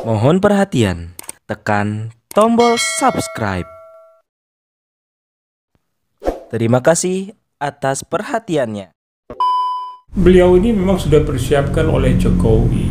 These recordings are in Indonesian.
Mohon perhatian, tekan tombol subscribe. Terima kasih atas perhatiannya. Beliau ini memang sudah persiapkan oleh Jokowi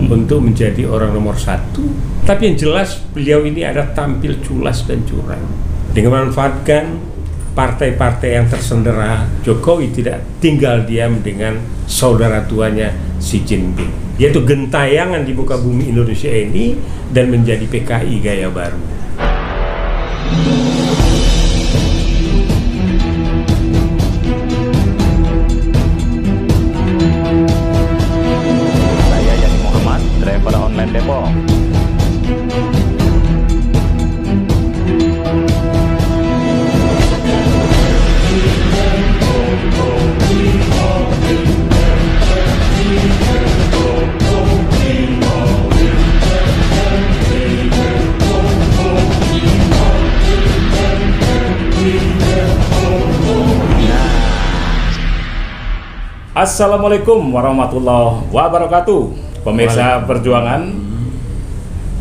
untuk menjadi orang nomor satu. Tapi yang jelas beliau ini ada tampil culas dan curang dengan memanfaatkan partai-partai yang tersendera. Jokowi tidak tinggal diam dengan saudara tuanya Xi Jinping, yaitu gentayangan di muka bumi Indonesia ini dan menjadi PKI gaya baru. Saya Yani Muhammad, driver online Depok. Assalamualaikum warahmatullahi wabarakatuh. Pemirsa perjuangan,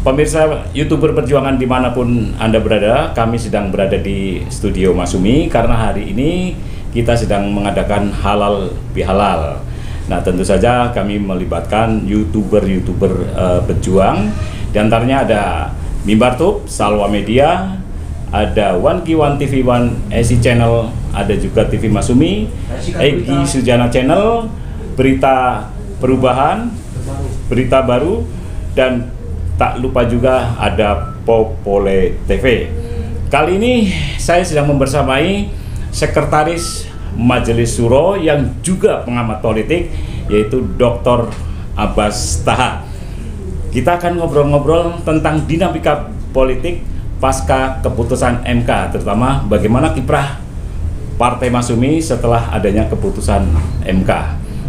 pemirsa YouTuber perjuangan dimanapun Anda berada, kami sedang berada di studio Masumi karena hari ini kita sedang mengadakan halal bihalal. Nah, tentu saja kami melibatkan YouTuber pejuang. Di antaranya ada Mimbartub, Salwa Media, ada One Kiwan TV One SC Channel, ada juga TV Masumi, Egi Sujana Channel, Berita Perubahan, Berita Baru, dan tak lupa juga ada Popole TV. Kali ini saya sedang membersamai Sekretaris Majelis Syuro yang juga pengamat politik, yaitu Dr. Abbas Taha. Kita akan ngobrol-ngobrol tentang dinamika politik pasca keputusan MK, terutama bagaimana kiprah Partai Masumi setelah adanya keputusan MK.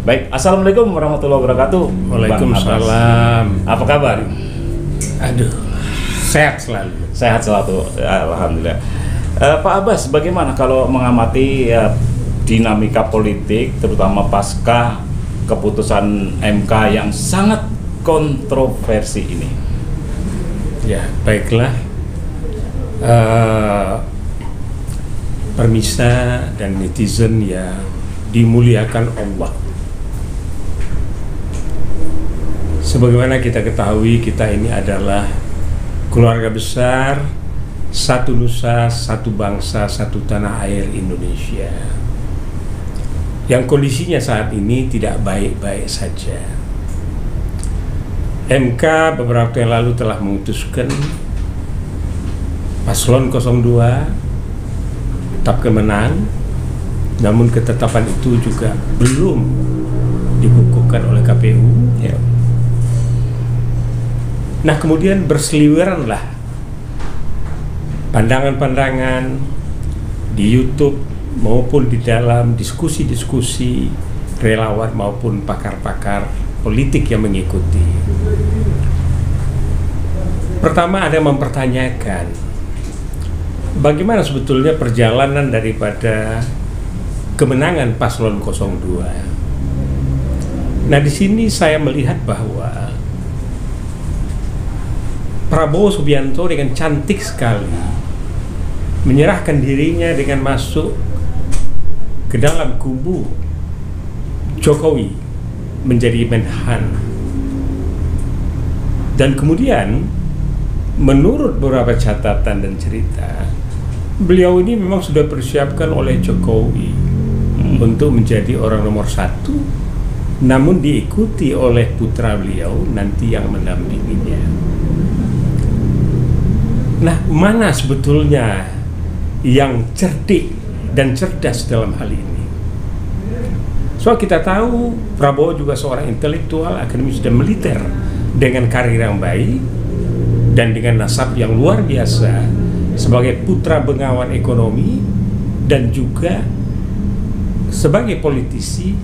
Baik, assalamualaikum warahmatullahi wabarakatuh. Waalaikumsalam. Apa kabar? Aduh, sehat selalu. Sehat selalu, alhamdulillah. Pak Abbas, bagaimana kalau mengamati dinamika politik, terutama pasca keputusan MK yang sangat kontroversi ini? Ya, baiklah. Permisa dan netizen ya dimuliakan Allah. Sebagaimana kita ketahui, kita ini adalah keluarga besar, satu nusa, satu bangsa, satu tanah air Indonesia, yang kondisinya saat ini tidak baik-baik saja. MK beberapa waktu yang lalu telah memutuskan Paslon 02 tetap menang, namun ketetapan itu juga belum dikukuhkan oleh KPU. Ya. Nah, kemudian berseliweranlah pandangan-pandangan di YouTube maupun di dalam diskusi-diskusi relawan maupun pakar-pakar politik yang mengikuti. Pertama, ada yang mempertanyakan bagaimana sebetulnya perjalanan daripada kemenangan Paslon 02. Nah, di sini saya melihat bahwa Prabowo Subianto dengan cantik sekali menyerahkan dirinya dengan masuk ke dalam kubu Jokowi menjadi Menhan. Dan kemudian menurut beberapa catatan dan cerita, beliau ini memang sudah persiapkan oleh Jokowi untuk menjadi orang nomor satu, namun diikuti oleh putra beliau nanti yang mendampinginya. Nah, mana sebetulnya yang cerdik dan cerdas dalam hal ini? So, kita tahu Prabowo juga seorang intelektual, akademis dan militer dengan karir yang baik dan dengan nasab yang luar biasa sebagai putra bengawan ekonomi dan juga sebagai politisi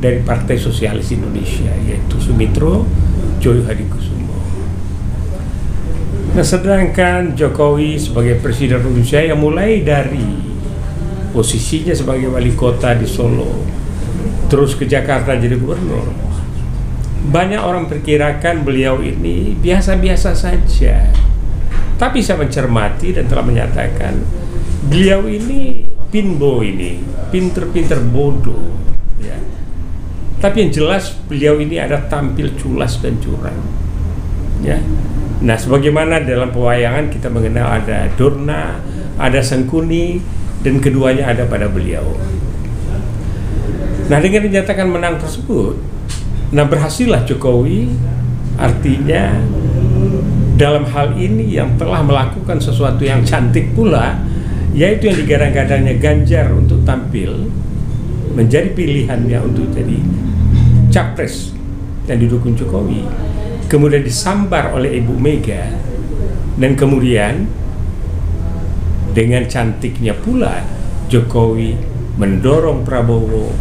dari Partai Sosialis Indonesia, yaitu Sumitro Joyo Hadikusumo. Nah, sedangkan Jokowi sebagai Presiden Indonesia yang mulai dari posisinya sebagai wali kota di Solo terus ke Jakarta jadi gubernur, banyak orang perkirakan beliau ini biasa-biasa saja. Tapi saya mencermati dan telah menyatakan beliau ini pinbo ini, pinter-pinter bodoh, ya. Tapi yang jelas beliau ini ada tampil culas dan curang, ya. Nah, sebagaimana dalam pewayangan kita mengenal ada Dorna, ada Sangkuni, dan keduanya ada pada beliau. Nah, dengan dinyatakan menang tersebut, nah berhasillah Jokowi, artinya dalam hal ini yang telah melakukan sesuatu yang cantik pula, yaitu yang digadang-gadangnya Ganjar untuk tampil menjadi pilihannya untuk jadi capres dan didukung Jokowi, kemudian disambar oleh Ibu Mega, dan kemudian dengan cantiknya pula Jokowi mendorong Prabowo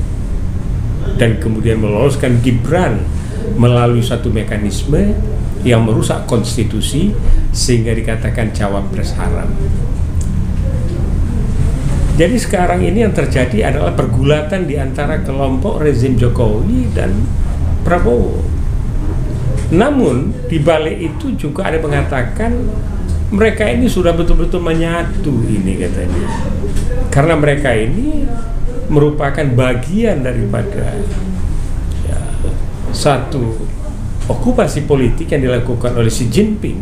dan kemudian meloloskan Gibran melalui satu mekanisme yang merusak konstitusi sehingga dikatakan cawapres haram. Jadi sekarang ini yang terjadi adalah pergulatan di antara kelompok rezim Jokowi dan Prabowo. Namun di balik itu juga ada mengatakan mereka ini sudah betul-betul menyatu ini katanya. Karena mereka ini merupakan bagian daripada ya, satu okupasi politik yang dilakukan oleh Xi Jinping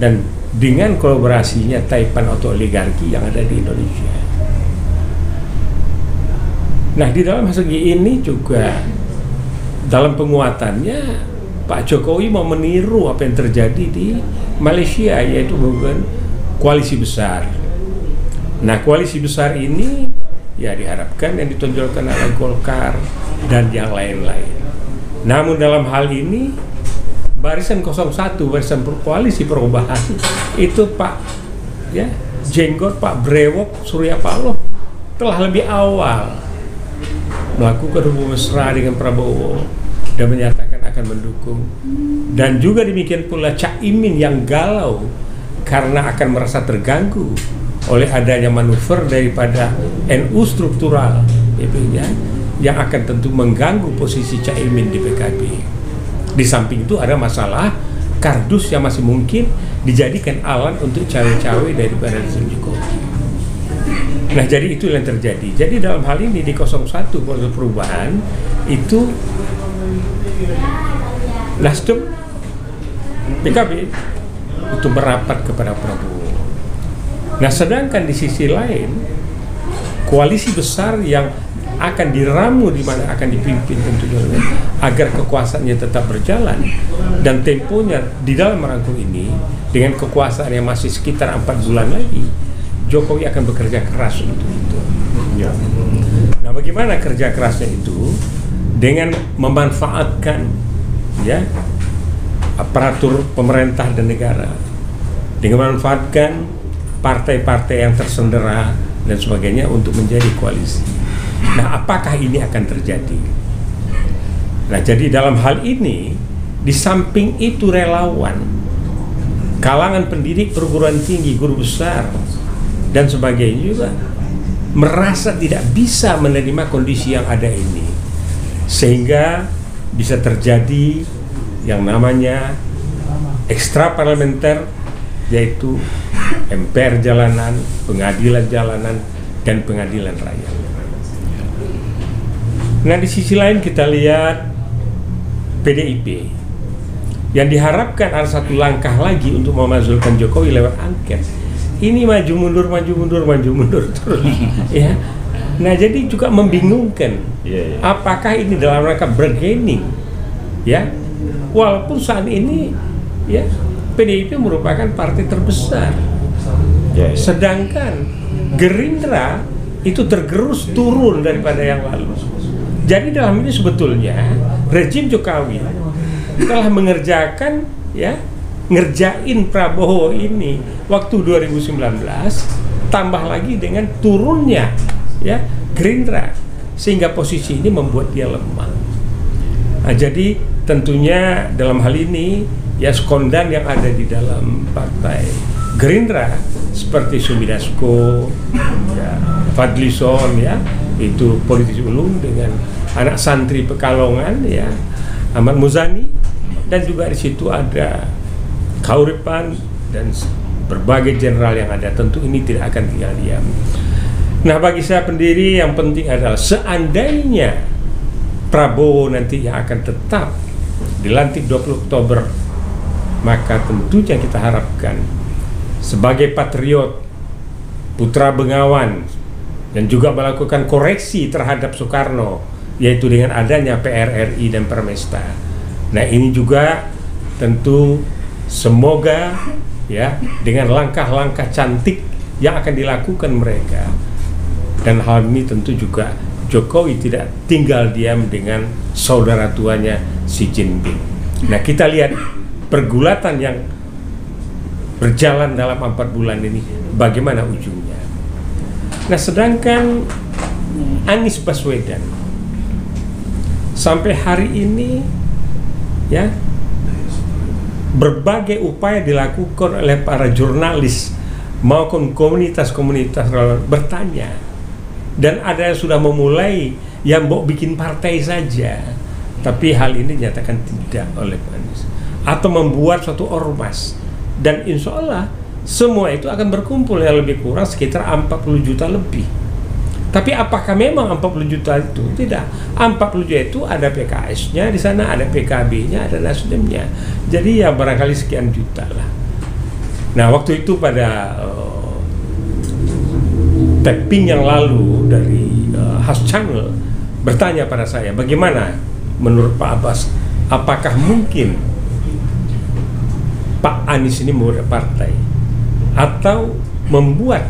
dan dengan kolaborasinya Taipan atau oligarki yang ada di Indonesia. Nah, di dalam segi ini juga dalam penguatannya Pak Jokowi mau meniru apa yang terjadi di Malaysia, yaitu bukan koalisi besar. Nah, koalisi besar ini ya diharapkan yang ditonjolkan oleh Golkar dan yang lain-lain. Namun dalam hal ini barisan 01, barisan koalisi perubahan itu Pak ya Jenggot, Pak Brewok, Surya Paloh telah lebih awal melakukan hubungan mesra dengan Prabowo dan menyatakan akan mendukung. Dan juga demikian pula Cak Imin yang galau karena akan merasa terganggu oleh adanya manuver daripada NU struktural itu ya, yang akan tentu mengganggu posisi Cak Imin di PKB. Di samping itu ada masalah kardus yang masih mungkin dijadikan alat untuk cawe-cawe daripada rezim Jokowi. Nah, jadi itu yang terjadi. Jadi dalam hal ini di 01 Koalisi Perubahan itu Nasdem, PKB itu merapat kepada Prabowo. Nah, sedangkan di sisi lain koalisi besar yang akan diramu di mana akan dipimpin tentunya agar kekuasaannya tetap berjalan dan temponya di dalam merangkul ini dengan kekuasaan yang masih sekitar 4 bulan lagi, Jokowi akan bekerja keras untuk itu. Ya. Nah, bagaimana kerja kerasnya itu? Dengan memanfaatkan ya aparatur pemerintah dan negara, dengan memanfaatkan partai-partai yang tersendera dan sebagainya untuk menjadi koalisi. Nah, apakah ini akan terjadi? Nah, jadi dalam hal ini di samping itu relawan, kalangan pendidik perguruan tinggi, guru besar dan sebagainya juga merasa tidak bisa menerima kondisi yang ada ini, sehingga bisa terjadi yang namanya ekstra parlementer, yaitu MPR jalanan, pengadilan jalanan, dan pengadilan rakyat. Nah, di sisi lain kita lihat PDIP yang diharapkan ada satu langkah lagi untuk memasukkan Jokowi lewat angket. Ini maju mundur terus. Ya. Nah, jadi juga membingungkan. Apakah ini dalam rangka bargaining? Ya. Walaupun saat ini ya PDIP merupakan partai terbesar. Sedangkan Gerindra itu tergerus turun daripada yang lalu. Jadi dalam ini sebetulnya rezim Jokowi telah mengerjakan ya ngerjain Prabowo ini waktu 2019, tambah lagi dengan turunnya ya Gerindra, sehingga posisi ini membuat dia lemah. Nah, jadi tentunya dalam hal ini ya sekondan yang ada di dalam partai Gerindra seperti Sumidasko, ya, Fadlison ya, itu politisi ulung dengan anak santri Pekalongan ya, Ahmad Muzani, dan juga di situ ada Kauripan dan berbagai jenderal yang ada. Tentu ini tidak akan tinggal diam. Nah, bagi saya pendiri yang penting adalah seandainya Prabowo nanti yang akan tetap dilantik 20 Oktober, maka tentunya kita harapkan sebagai patriot, putra Bengawan, dan juga melakukan koreksi terhadap Soekarno, yaitu dengan adanya PRRI dan Permesta. Nah, ini juga tentu semoga ya dengan langkah-langkah cantik yang akan dilakukan mereka, dan hal ini tentu juga Jokowi tidak tinggal diam dengan saudara tuanya Xi Jinping. Nah, kita lihat pergulatan yang berjalan dalam 4 bulan ini bagaimana ujungnya. Nah, sedangkan Anies Baswedan sampai hari ini ya berbagai upaya dilakukan oleh para jurnalis maupun komunitas-komunitas bertanya, dan ada yang sudah memulai yang mau bikin partai saja, tapi hal ini dinyatakan tidak oleh Pak Anies, atau membuat suatu ormas, dan insya Allah semua itu akan berkumpul yang lebih kurang sekitar 40 juta lebih. Tapi apakah memang 40 juta itu? Tidak. 40 juta itu ada PKS-nya di sana, ada PKB-nya, ada Nasdem-nya. Jadi ya barangkali sekian juta lah. Nah, waktu itu pada tapping yang lalu dari Has Channel bertanya pada saya, bagaimana menurut Pak Abbas, apakah mungkin Pak Anies ini membuat partai atau membuat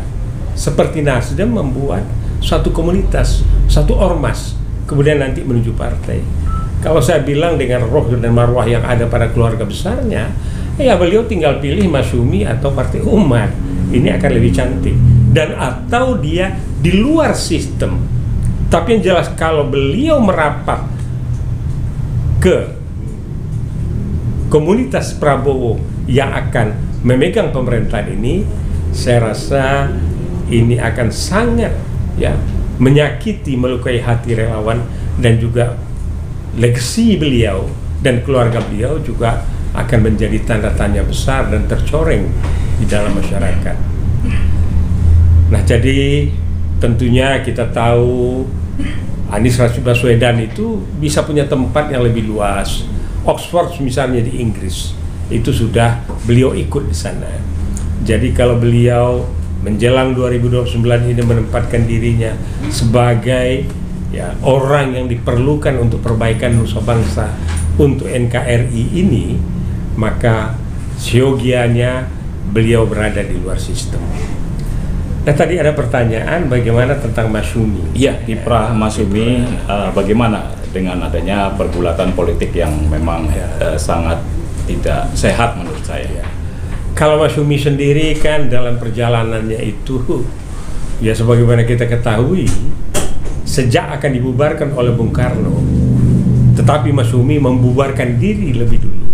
seperti Nasdem, membuat satu komunitas, satu ormas, kemudian nanti menuju partai. Kalau saya bilang dengan roh dan marwah yang ada pada keluarga besarnya, ya beliau tinggal pilih Masyumi atau Partai Umat. Ini akan lebih cantik. Dan atau dia di luar sistem. Tapi yang jelas kalau beliau merapat ke komunitas Prabowo yang akan memegang pemerintahan ini, saya rasa ini akan sangat ya menyakiti, melukai hati relawan, dan juga legasi beliau dan keluarga beliau juga akan menjadi tanda tanya besar dan tercoreng di dalam masyarakat. Nah, jadi tentunya kita tahu Anies Rashid Baswedan itu bisa punya tempat yang lebih luas. Oxford misalnya di Inggris itu sudah beliau ikut di sana. Jadi kalau beliau menjelang 2029 ini menempatkan dirinya sebagai ya orang yang diperlukan untuk perbaikan nusa bangsa untuk NKRI ini, maka siogianya beliau berada di luar sistem. Nah, tadi ada pertanyaan bagaimana tentang Masyumi. Iya, kiprah Masyumi bagaimana dengan adanya pergulatan politik yang memang sangat tidak sehat menurut saya. Kalau Masyumi sendiri kan dalam perjalanannya itu ya sebagaimana kita ketahui sejak akan dibubarkan oleh Bung Karno, tetapi Masyumi membubarkan diri lebih dulu,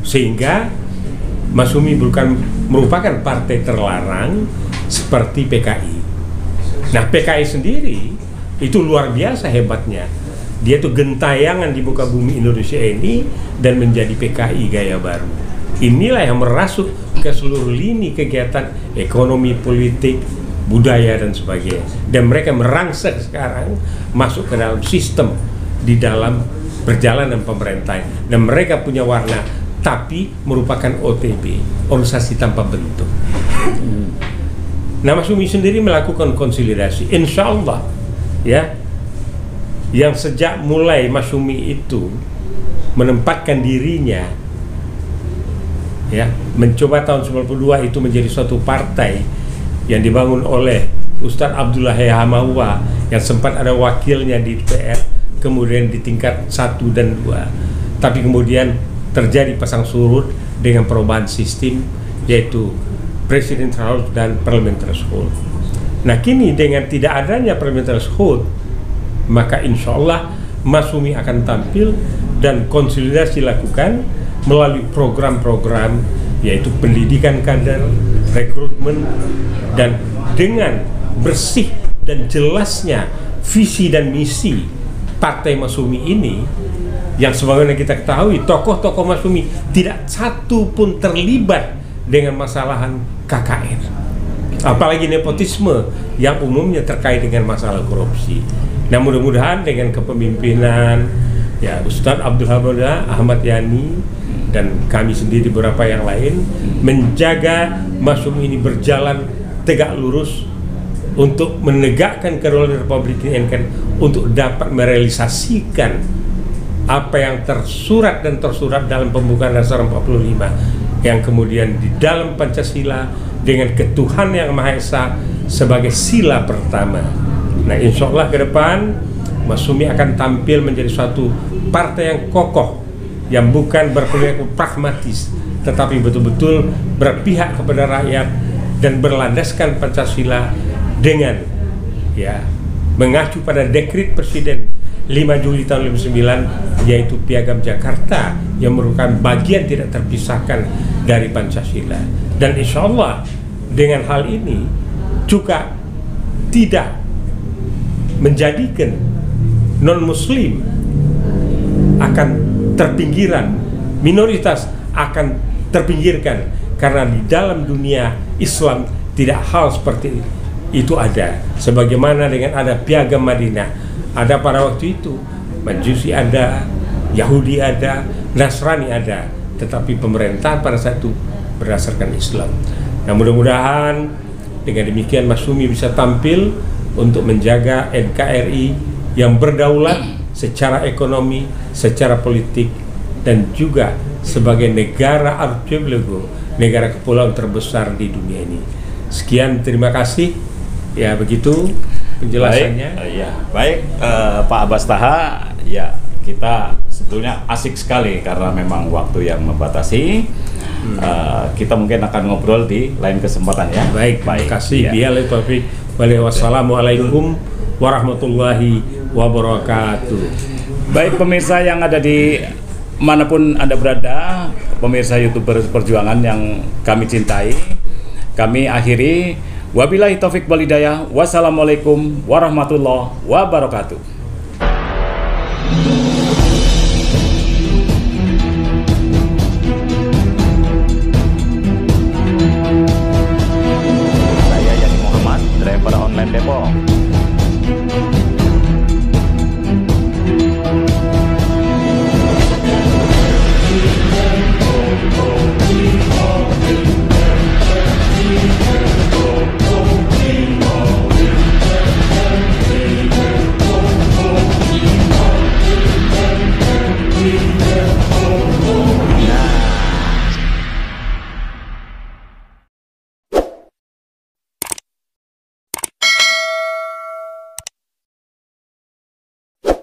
sehingga Masyumi bukan merupakan partai terlarang seperti PKI. Nah, PKI sendiri itu luar biasa hebatnya. Dia itu gentayangan di muka bumi Indonesia ini dan menjadi PKI gaya baru. Inilah yang merasuk ke seluruh lini kegiatan ekonomi, politik, budaya, dan sebagainya. Dan mereka merangsek sekarang masuk ke dalam sistem di dalam perjalanan pemerintahan. Dan mereka punya warna, tapi merupakan OTB, organisasi tanpa bentuk. Nah, Masyumi sendiri melakukan konsolidasi. Insya Allah, ya, yang sejak mulai Masyumi itu menempatkan dirinya, ya, mencoba tahun 92 itu menjadi suatu partai yang dibangun oleh Ustadz Abdullah Hamawa yang sempat ada wakilnya di DPR, kemudian di tingkat 1 dan 2, tapi kemudian terjadi pasang surut dengan perubahan sistem, yaitu Presiden Threshold dan Parliament Threshold. Nah, kini dengan tidak adanya Parliament Threshold, maka insya Allah Masyumi akan tampil dan konsolidasi dilakukan melalui program-program, yaitu pendidikan kader, rekrutmen, dan dengan bersih dan jelasnya visi dan misi Partai Masyumi ini, yang sebagaimana kita ketahui tokoh-tokoh Masyumi tidak satu pun terlibat dengan masalahan KKN, apalagi nepotisme yang umumnya terkait dengan masalah korupsi. Nah, mudah-mudahan dengan kepemimpinan ya Ustadz Abdul Hamid Ahmad Yani dan kami sendiri beberapa yang lain menjaga Masyumi ini berjalan tegak lurus untuk menegakkan kedaulatan Republik ini untuk dapat merealisasikan apa yang tersurat dalam pembukaan dasar 45 yang kemudian di dalam Pancasila dengan ketuhanan yang Maha Esa sebagai sila pertama. Nah, insya Allah ke depan Masyumi akan tampil menjadi suatu partai yang kokoh, yang bukan berperilaku pragmatis, tetapi betul-betul berpihak kepada rakyat dan berlandaskan Pancasila dengan ya mengacu pada dekret Presiden 5 Juli tahun 1959 yaitu Piagam Jakarta yang merupakan bagian tidak terpisahkan dari Pancasila. Dan insya Allah dengan hal ini juga tidak menjadikan non-muslim akan terpinggiran, minoritas akan terpinggirkan, karena di dalam dunia Islam tidak hal seperti itu ada. Sebagaimana dengan ada Piagam Madinah, ada pada waktu itu Majusi ada, Yahudi ada, Nasrani ada, tetapi pemerintahan pada saat itu berdasarkan Islam. Nah, mudah-mudahan dengan demikian Masyumi bisa tampil untuk menjaga NKRI yang berdaulat secara ekonomi, secara politik, dan juga sebagai negara archipelago, negara kepulauan terbesar di dunia ini. Sekian, terima kasih. Ya, begitu penjelasannya. Baik, Pak Abbas Taha, ya kita sebetulnya asik sekali karena memang waktu yang membatasi. Kita mungkin akan ngobrol di lain kesempatan ya. Baik, terima kasih. Wassalamualaikum warahmatullahi wabarakatuh. Baik pemirsa yang ada di manapun Anda berada, pemirsa YouTuber Perjuangan yang kami cintai, kami akhiri. Wabillahi taufik wal hidayah. Wassalamualaikum warahmatullahi wabarakatuh.